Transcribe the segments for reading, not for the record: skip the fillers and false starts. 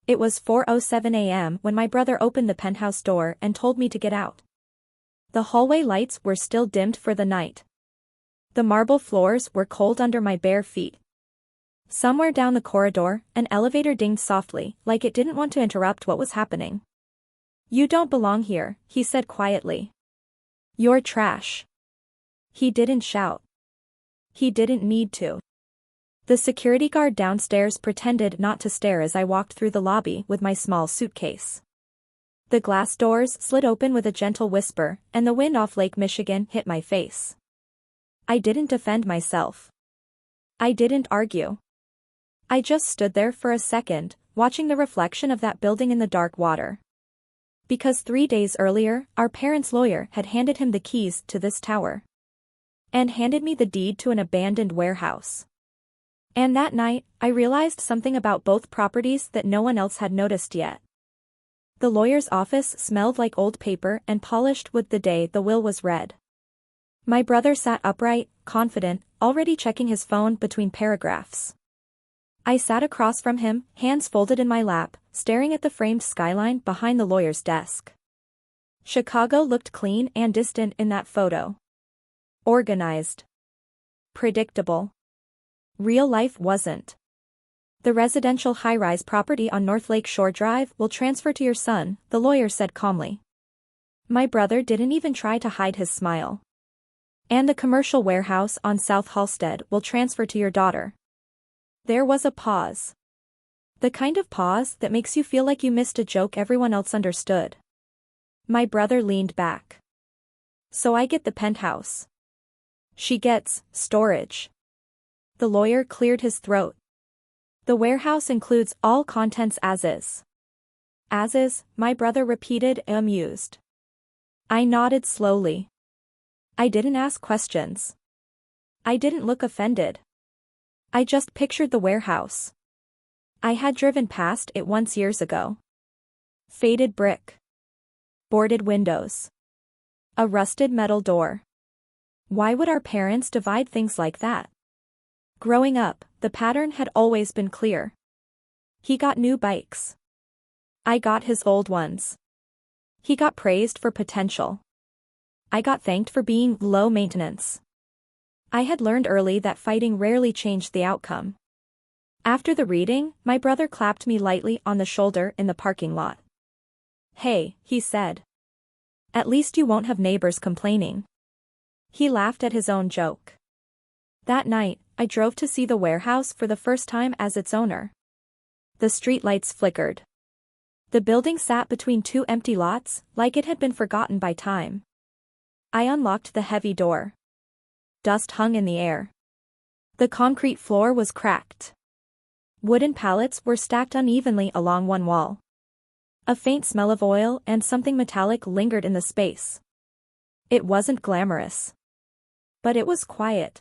It was 4:07 a.m. when my brother opened the penthouse door and told me to get out. The hallway lights were still dimmed for the night. The marble floors were cold under my bare feet. Somewhere down the corridor, an elevator dinged softly, like it didn't want to interrupt what was happening. "You don't belong here," he said quietly. "You're trash." He didn't shout. He didn't need to. The security guard downstairs pretended not to stare as I walked through the lobby with my small suitcase. The glass doors slid open with a gentle whisper, and the wind off Lake Michigan hit my face. I didn't defend myself. I didn't argue. I just stood there for a second, watching the reflection of that building in the dark water. Because 3 days earlier, our parents' lawyer had handed him the keys to this tower. And handed me the deed to an abandoned warehouse. And that night, I realized something about both properties that no one else had noticed yet. The lawyer's office smelled like old paper and polished wood the day the will was read. My brother sat upright, confident, already checking his phone between paragraphs. I sat across from him, hands folded in my lap, staring at the framed skyline behind the lawyer's desk. Chicago looked clean and distant in that photo. Organized. Predictable. Real life wasn't. "The residential high-rise property on North Lake Shore Drive will transfer to your son," the lawyer said calmly. My brother didn't even try to hide his smile. "And the commercial warehouse on South Halsted will transfer to your daughter." There was a pause. The kind of pause that makes you feel like you missed a joke everyone else understood. My brother leaned back. "So I get the penthouse. She gets storage." The lawyer cleared his throat. "The warehouse includes all contents as is." "As is," my brother repeated, amused. I nodded slowly. I didn't ask questions. I didn't look offended. I just pictured the warehouse. I had driven past it once years ago. Faded brick. Boarded windows. A rusted metal door. Why would our parents divide things like that? Growing up, the pattern had always been clear. He got new bikes. I got his old ones. He got praised for potential. I got thanked for being low maintenance. I had learned early that fighting rarely changed the outcome. After the reading, my brother clapped me lightly on the shoulder in the parking lot. "Hey," he said. "At least you won't have neighbors complaining." He laughed at his own joke. That night, I drove to see the warehouse for the first time as its owner. The streetlights flickered. The building sat between two empty lots, like it had been forgotten by time. I unlocked the heavy door. Dust hung in the air. The concrete floor was cracked. Wooden pallets were stacked unevenly along one wall. A faint smell of oil and something metallic lingered in the space. It wasn't glamorous. But it was quiet.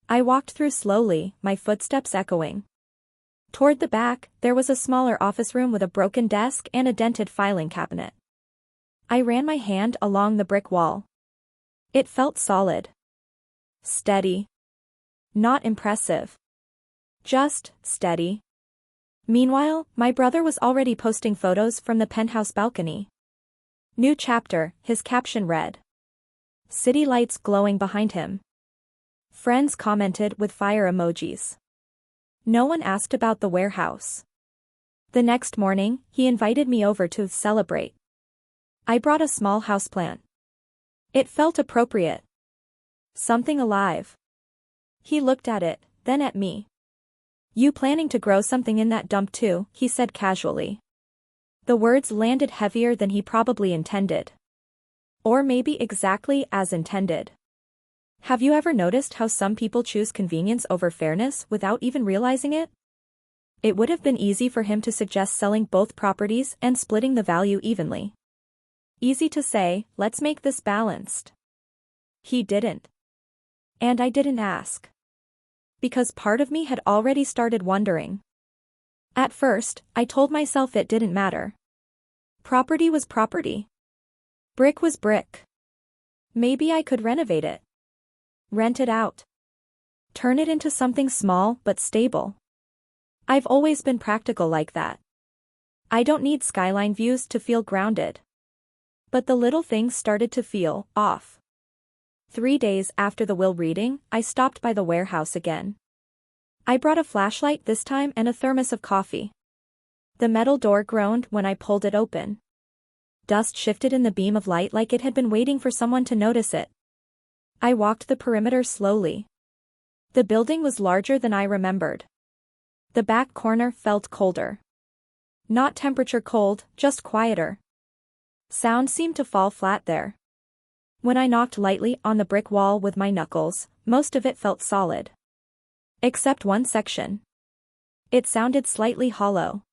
I walked through slowly, my footsteps echoing. Toward the back, there was a smaller office room with a broken desk and a dented filing cabinet. I ran my hand along the brick wall. It felt solid. Steady. Not impressive. Just steady. Meanwhile, my brother was already posting photos from the penthouse balcony. "New chapter," his caption read. City lights glowing behind him. Friends commented with fire emojis. No one asked about the warehouse. The next morning, he invited me over to celebrate. I brought a small houseplant. It felt appropriate. Something alive. He looked at it, then at me. "You planning to grow something in that dump too?" he said casually. The words landed heavier than he probably intended. Or maybe exactly as intended. Have you ever noticed how some people choose convenience over fairness without even realizing it? It would have been easy for him to suggest selling both properties and splitting the value evenly. Easy to say, "Let's make this balanced." He didn't. And I didn't ask. Because part of me had already started wondering. At first, I told myself it didn't matter. Property was property. Brick was brick. Maybe I could renovate it. Rent it out. Turn it into something small but stable. I've always been practical like that. I don't need skyline views to feel grounded. But the little things started to feel off. 3 days after the will reading, I stopped by the warehouse again. I brought a flashlight this time and a thermos of coffee. The metal door groaned when I pulled it open. Dust shifted in the beam of light like it had been waiting for someone to notice it. I walked the perimeter slowly. The building was larger than I remembered. The back corner felt colder. Not temperature cold, just quieter. Sound seemed to fall flat there. When I knocked lightly on the brick wall with my knuckles, most of it felt solid. Except one section. It sounded slightly hollow.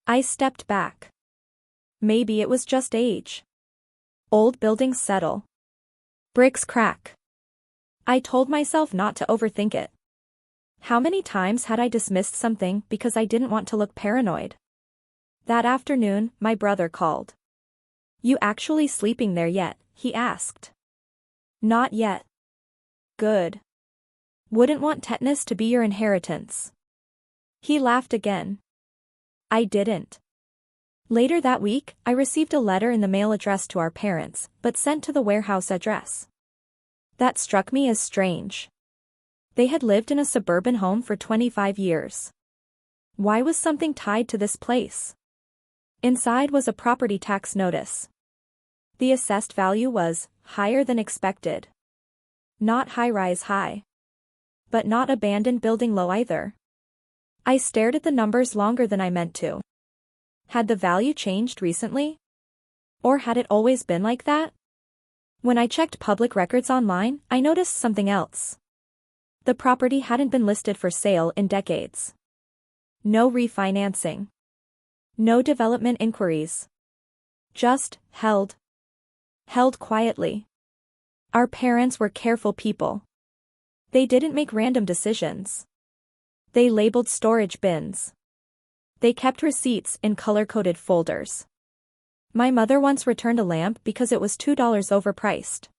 I stepped back. Maybe it was just age. Old buildings settle. Bricks crack. I told myself not to overthink it. How many times had I dismissed something because I didn't want to look paranoid? That afternoon, my brother called. "You actually sleeping there yet?" he asked. "Not yet." "Good. Wouldn't want tetanus to be your inheritance." He laughed again. I didn't. Later that week, I received a letter in the mail addressed to our parents, but sent to the warehouse address. That struck me as strange. They had lived in a suburban home for 25 years. Why was something tied to this place? Inside was a property tax notice. The assessed value was higher than expected. Not high-rise high. But not abandoned building low either. I stared at the numbers longer than I meant to. Had the value changed recently? Or had it always been like that? When I checked public records online, I noticed something else. The property hadn't been listed for sale in decades. No refinancing. No development inquiries. Just held. Held quietly. Our parents were careful people. They didn't make random decisions. They labeled storage bins. They kept receipts in color-coded folders. My mother once returned a lamp because it was $2 overpriced.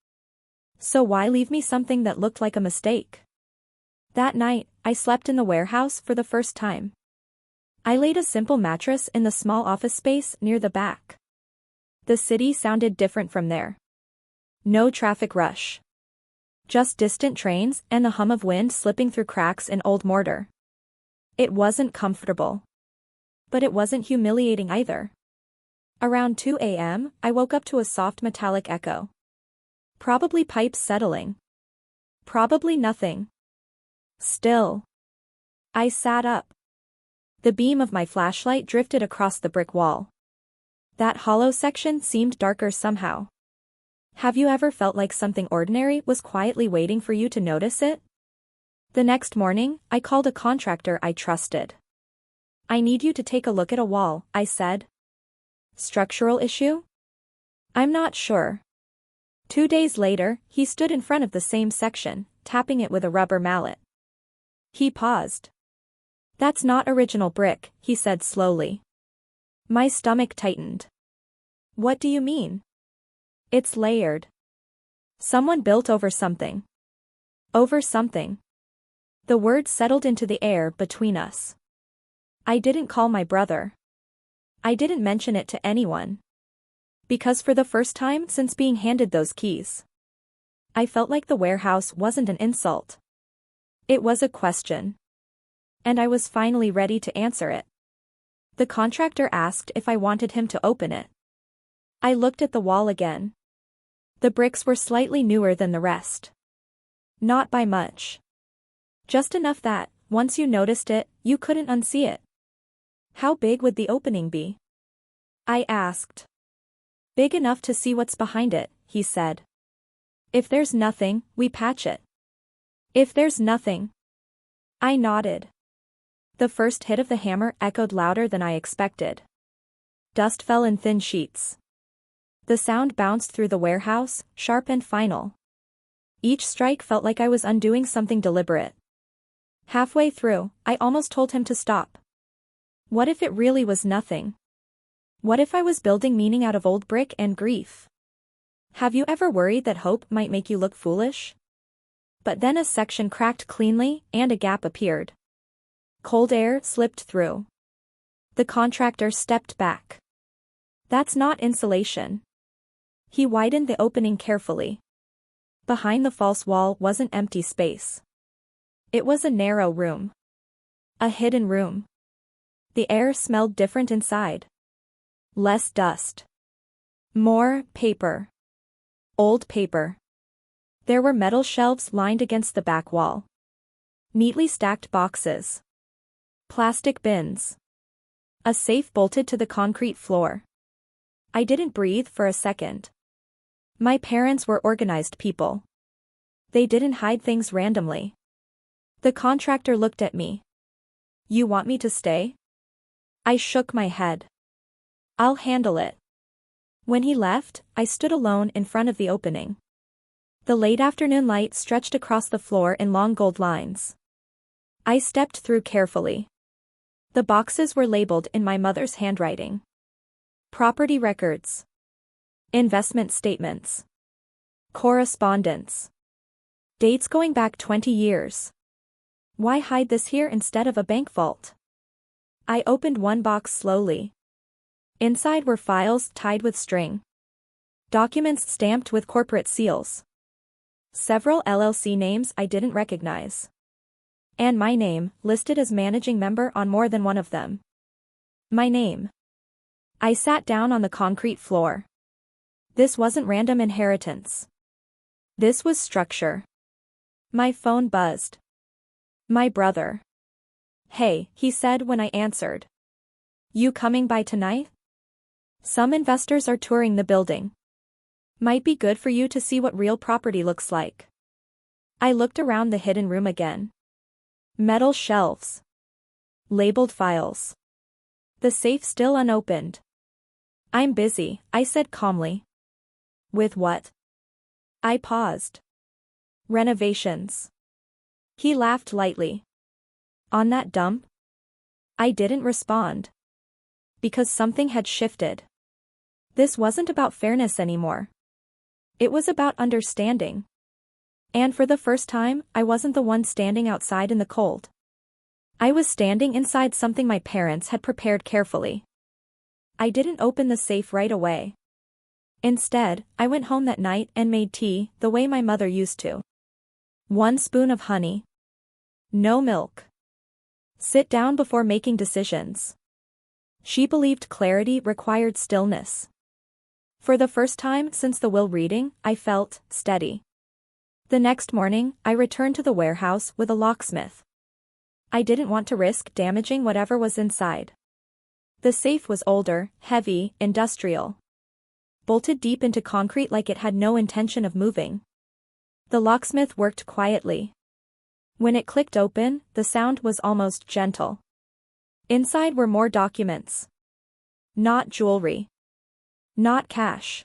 So why leave me something that looked like a mistake? That night, I slept in the warehouse for the first time. I laid a simple mattress in the small office space near the back. The city sounded different from there. No traffic rush. Just distant trains and the hum of wind slipping through cracks in old mortar. It wasn't comfortable. But it wasn't humiliating either. Around 2 a.m., I woke up to a soft metallic echo. Probably pipes settling. Probably nothing. Still. I sat up. The beam of my flashlight drifted across the brick wall. That hollow section seemed darker somehow. Have you ever felt like something ordinary was quietly waiting for you to notice it? The next morning, I called a contractor I trusted. "I need you to take a look at a wall," I said. "Structural issue?" "I'm not sure." 2 days later, he stood in front of the same section, tapping it with a rubber mallet. He paused. "That's not original brick," he said slowly. My stomach tightened. "What do you mean?" "It's layered. Someone built over something." "Over something." The word settled into the air between us. I didn't call my brother. I didn't mention it to anyone. Because for the first time since being handed those keys, I felt like the warehouse wasn't an insult. It was a question. And I was finally ready to answer it. The contractor asked if I wanted him to open it. I looked at the wall again. The bricks were slightly newer than the rest. Not by much. Just enough that, once you noticed it, you couldn't unsee it. "How big would the opening be?" I asked. "Big enough to see what's behind it," he said. "If there's nothing, we patch it." "If there's nothing." I nodded. The first hit of the hammer echoed louder than I expected. Dust fell in thin sheets. The sound bounced through the warehouse, sharp and final. Each strike felt like I was undoing something deliberate. Halfway through, I almost told him to stop. What if it really was nothing? What if I was building meaning out of old brick and grief? Have you ever worried that hope might make you look foolish? But then a section cracked cleanly, and a gap appeared. Cold air slipped through. The contractor stepped back. That's not insulation. He widened the opening carefully. Behind the false wall was an empty space. It was a narrow room. A hidden room. The air smelled different inside. Less dust. More paper. Old paper. There were metal shelves lined against the back wall. Neatly stacked boxes. Plastic bins. A safe bolted to the concrete floor. I didn't breathe for a second. My parents were organized people. They didn't hide things randomly. The contractor looked at me. You want me to stay? I shook my head. I'll handle it. When he left, I stood alone in front of the opening. The late afternoon light stretched across the floor in long gold lines. I stepped through carefully. The boxes were labeled in my mother's handwriting. Property records. Investment statements. Correspondence. Dates going back 20 years. Why hide this here instead of a bank vault? I opened one box slowly. Inside were files tied with string. Documents stamped with corporate seals. Several LLC names I didn't recognize. And my name, listed as managing member on more than one of them. My name. I sat down on the concrete floor. This wasn't random inheritance. This was structure. My phone buzzed. My brother. Hey, he said when I answered. You coming by tonight? Some investors are touring the building. Might be good for you to see what real property looks like. I looked around the hidden room again. Metal shelves. Labeled files. The safe still unopened. I'm busy, I said calmly. With what? I paused. Renovations. He laughed lightly. On that dump? I didn't respond. Because something had shifted. This wasn't about fairness anymore. It was about understanding. And for the first time, I wasn't the one standing outside in the cold. I was standing inside something my parents had prepared carefully. I didn't open the safe right away. Instead, I went home that night and made tea the way my mother used to. 1 spoon of honey. No milk. Sit down before making decisions. She believed clarity required stillness. For the first time since the will reading, I felt steady. The next morning, I returned to the warehouse with a locksmith. I didn't want to risk damaging whatever was inside. The safe was older, heavy, industrial. Bolted deep into concrete like it had no intention of moving. The locksmith worked quietly. When it clicked open, the sound was almost gentle. Inside were more documents. Not jewelry. Not cash.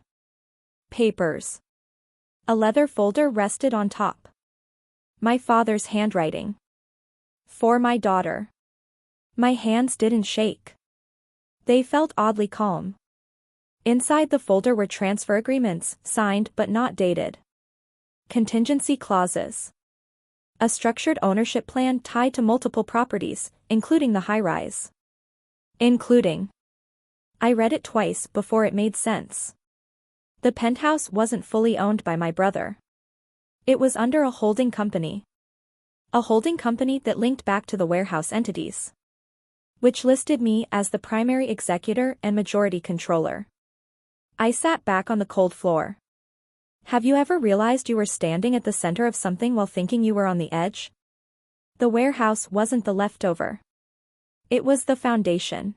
Papers. A leather folder rested on top. My father's handwriting. For my daughter. My hands didn't shake. They felt oddly calm. Inside the folder were transfer agreements, signed but not dated. Contingency clauses. A structured ownership plan tied to multiple properties, including the high-rise. Including. I read it twice before it made sense. The penthouse wasn't fully owned by my brother. It was under a holding company. A holding company that linked back to the warehouse entities. Which listed me as the primary executor and majority controller. I sat back on the cold floor. Have you ever realized you were standing at the center of something while thinking you were on the edge? The warehouse wasn't the leftover. It was the foundation.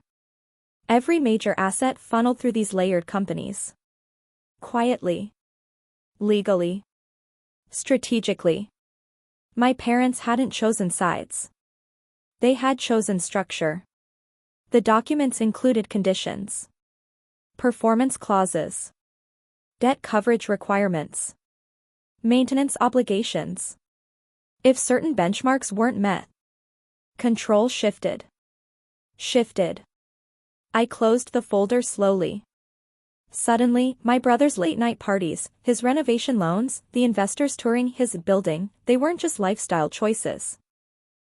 Every major asset funneled through these layered companies. Quietly. Legally. Strategically. My parents hadn't chosen sides. They had chosen structure. The documents included conditions. Performance clauses. Debt coverage requirements. Maintenance obligations. If certain benchmarks weren't met. Control shifted. I closed the folder slowly. Suddenly, my brother's late-night parties, his renovation loans, the investors touring his building, they weren't just lifestyle choices.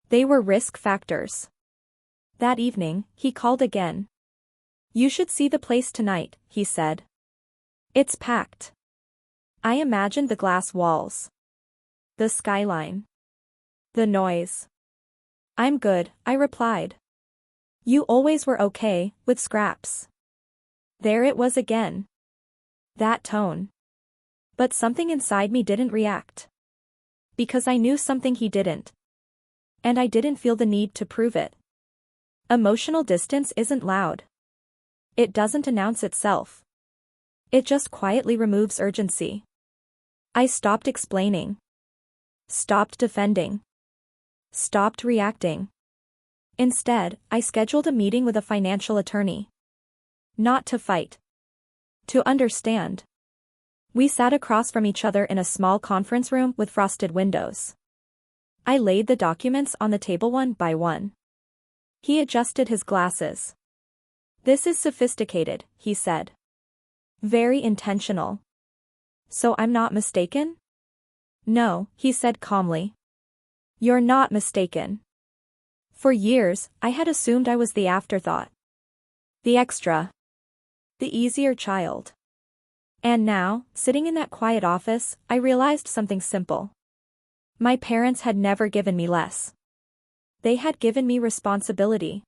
They were risk factors. That evening, he called again. "You should see the place tonight," he said. "It's packed." I imagined the glass walls. The skyline. The noise. "I'm good," I replied. "You always were okay, with scraps." There it was again. That tone. But something inside me didn't react. Because I knew something he didn't. And I didn't feel the need to prove it. Emotional distance isn't loud. It doesn't announce itself. It just quietly removes urgency. I stopped explaining. Stopped defending. Stopped reacting. Instead, I scheduled a meeting with a financial attorney. Not to fight. To understand. We sat across from each other in a small conference room with frosted windows. I laid the documents on the table one by one. He adjusted his glasses. "This is sophisticated," he said. "Very intentional. So I'm not mistaken?" "No," he said calmly. "You're not mistaken." For years, I had assumed I was the afterthought. The extra. The easier child. And now, sitting in that quiet office, I realized something simple. My parents had never given me less. They had given me responsibility.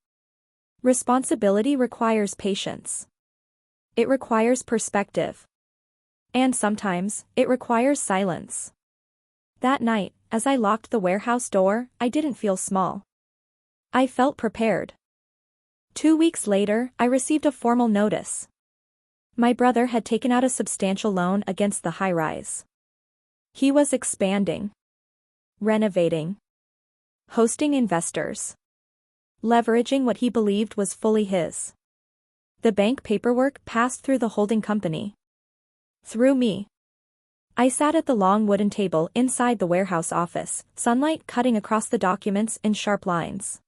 Responsibility requires patience. It requires perspective. And sometimes, it requires silence. That night, as I locked the warehouse door, I didn't feel small. I felt prepared. 2 weeks later, I received a formal notice. My brother had taken out a substantial loan against the high-rise. He was expanding. Renovating. Hosting investors. Leveraging what he believed was fully his. The bank paperwork passed through the holding company. Through me. I sat at the long wooden table inside the warehouse office, sunlight cutting across the documents in sharp lines.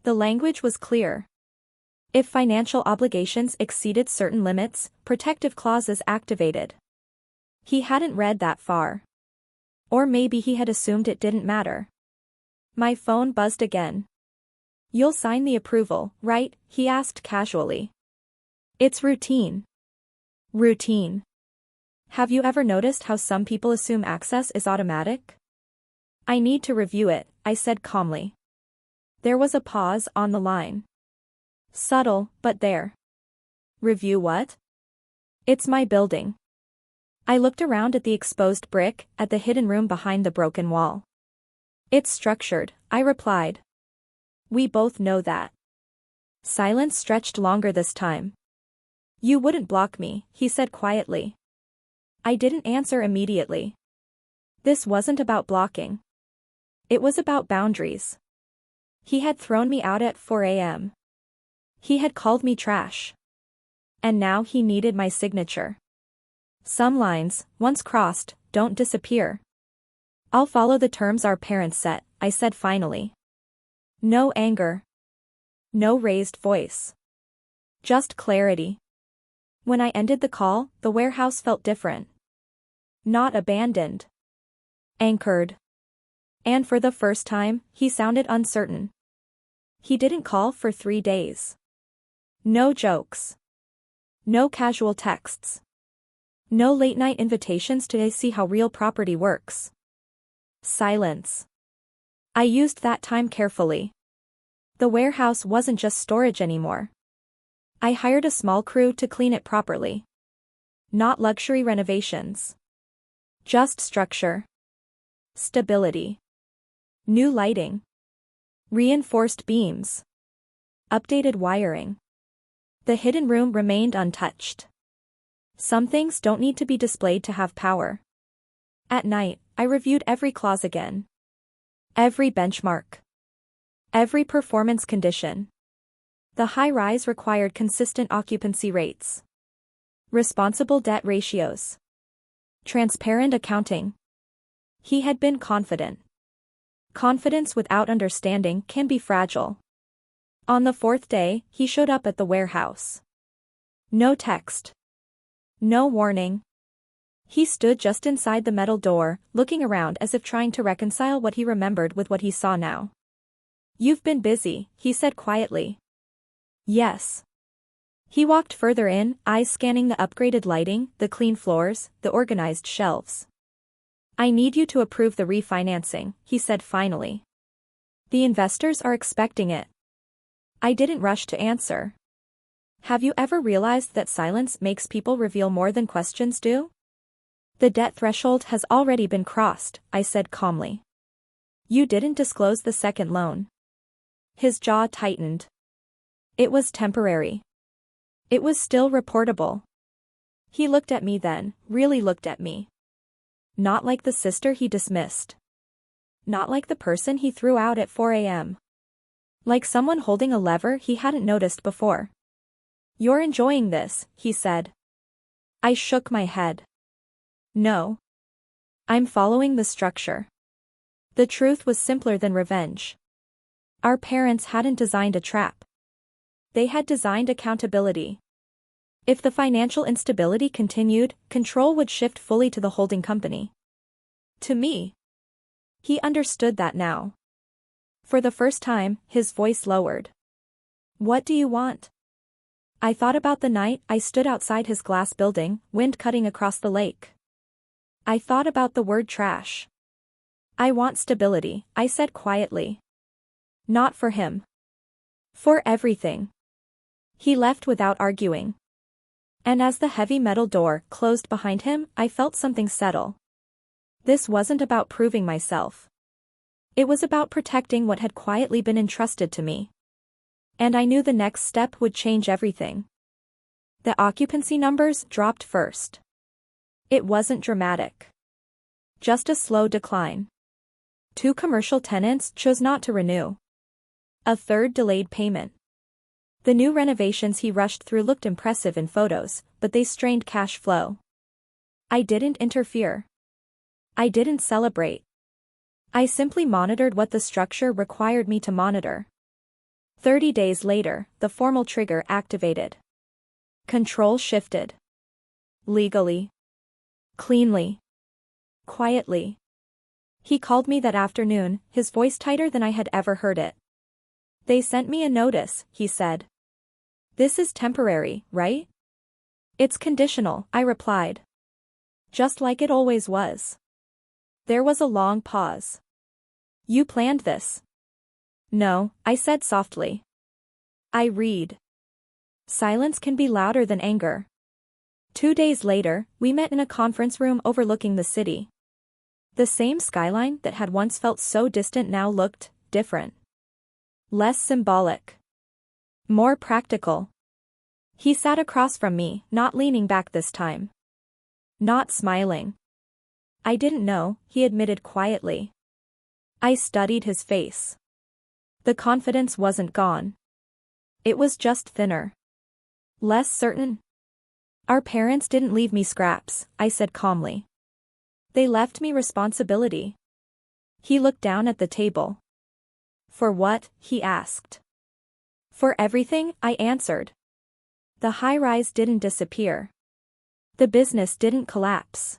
The language was clear. If financial obligations exceeded certain limits, protective clauses activated. He hadn't read that far. Or maybe he had assumed it didn't matter. My phone buzzed again. "You'll sign the approval, right?" he asked casually. "It's routine." Routine. Have you ever noticed how some people assume access is automatic? "I need to review it," I said calmly. There was a pause on the line. Subtle, but there. "Review what?" "It's my building." I looked around at the exposed brick, at the hidden room behind the broken wall. "It's structured," I replied. "We both know that." Silence stretched longer this time. "You wouldn't block me," he said quietly. I didn't answer immediately. This wasn't about blocking. It was about boundaries. He had thrown me out at 4 a.m. He had called me trash. And now he needed my signature. Some lines, once crossed, don't disappear. "I'll follow the terms our parents set," I said finally. No anger. No raised voice. Just clarity. When I ended the call, the warehouse felt different. Not abandoned. Anchored. And for the first time, he sounded uncertain. He didn't call for 3 days. No jokes. No casual texts. No late-night invitations to see how real property works. Silence. I used that time carefully. The warehouse wasn't just storage anymore. I hired a small crew to clean it properly. Not luxury renovations. Just structure. Stability. New lighting. Reinforced beams. Updated wiring. The hidden room remained untouched. Some things don't need to be displayed to have power. At night, I reviewed every clause again. Every benchmark. Every performance condition. The high-rise required consistent occupancy rates. Responsible debt ratios. Transparent accounting. He had been confident. Confidence without understanding can be fragile. On the 4th day, he showed up at the warehouse. No text. No warning. He stood just inside the metal door, looking around as if trying to reconcile what he remembered with what he saw now. You've been busy, he said quietly. Yes. He walked further in, eyes scanning the upgraded lighting, the clean floors, the organized shelves. I need you to approve the refinancing, he said finally. The investors are expecting it. I didn't rush to answer. Have you ever realized that silence makes people reveal more than questions do? The debt threshold has already been crossed, I said calmly. You didn't disclose the second loan. His jaw tightened. It was temporary. It was still reportable. He looked at me then, really looked at me. Not like the sister he dismissed. Not like the person he threw out at 4 a.m. Like someone holding a lever he hadn't noticed before. You're enjoying this, he said. I shook my head. No. I'm following the structure. The truth was simpler than revenge. Our parents hadn't designed a trap. They had designed accountability. If the financial instability continued, control would shift fully to the holding company. To me. He understood that now. For the first time, his voice lowered. What do you want? I thought about the night I stood outside his glass building, wind cutting across the lake. I thought about the word trash. I want stability, I said quietly. Not for him. For everything. He left without arguing. And as the heavy metal door closed behind him, I felt something settle. This wasn't about proving myself. It was about protecting what had quietly been entrusted to me. And I knew the next step would change everything. The occupancy numbers dropped first. It wasn't dramatic. Just a slow decline. 2 commercial tenants chose not to renew. A third delayed payment. The new renovations he rushed through looked impressive in photos, but they strained cash flow. I didn't interfere. I didn't celebrate. I simply monitored what the structure required me to monitor. 30 days later, the formal trigger activated. Control shifted. Legally. Cleanly. Quietly. He called me that afternoon, his voice tighter than I had ever heard it. They sent me a notice, he said. This is temporary, right? It's conditional, I replied. Just like it always was. There was a long pause. You planned this? No, I said softly. I read. Silence can be louder than anger. 2 days later, we met in a conference room overlooking the city. The same skyline that had once felt so distant now looked different. Less symbolic. More practical. He sat across from me, not leaning back this time. Not smiling. I didn't know, he admitted quietly. I studied his face. The confidence wasn't gone. It was just thinner. Less certain. Our parents didn't leave me scraps, I said calmly. They left me responsibility. He looked down at the table. For what? He asked. For everything, I answered. The high-rise didn't disappear. The business didn't collapse.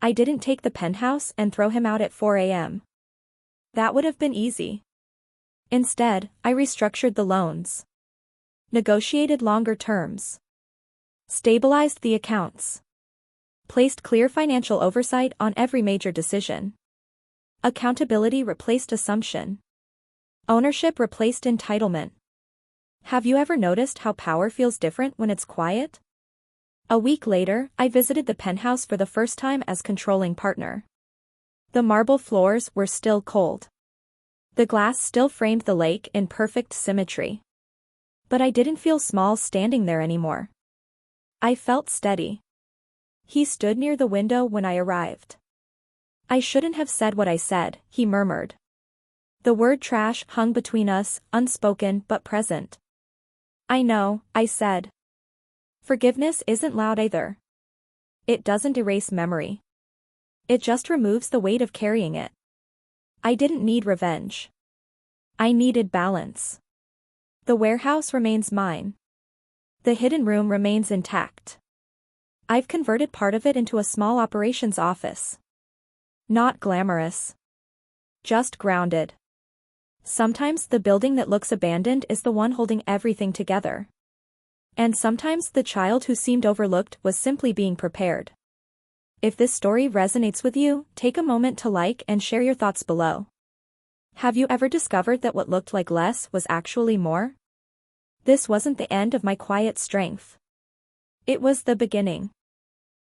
I didn't take the penthouse and throw him out at 4 a.m. That would have been easy. Instead, I restructured the loans. Negotiated longer terms. Stabilized the accounts. Placed clear financial oversight on every major decision. Accountability replaced assumption. Ownership replaced entitlement. Have you ever noticed how power feels different when it's quiet? A week later, I visited the penthouse for the first time as controlling partner. The marble floors were still cold. The glass still framed the lake in perfect symmetry. But I didn't feel small standing there anymore. I felt steady. He stood near the window when I arrived. I shouldn't have said what I said, he murmured. The word trash hung between us, unspoken but present. I know, I said. Forgiveness isn't loud either. It doesn't erase memory. It just removes the weight of carrying it. I didn't need revenge. I needed balance. The warehouse remains mine. The hidden room remains intact. I've converted part of it into a small operations office. Not glamorous. Just grounded. Sometimes the building that looks abandoned is the one holding everything together. And sometimes the child who seemed overlooked was simply being prepared. If this story resonates with you, take a moment to like and share your thoughts below. Have you ever discovered that what looked like less was actually more? This wasn't the end of my quiet strength. It was the beginning.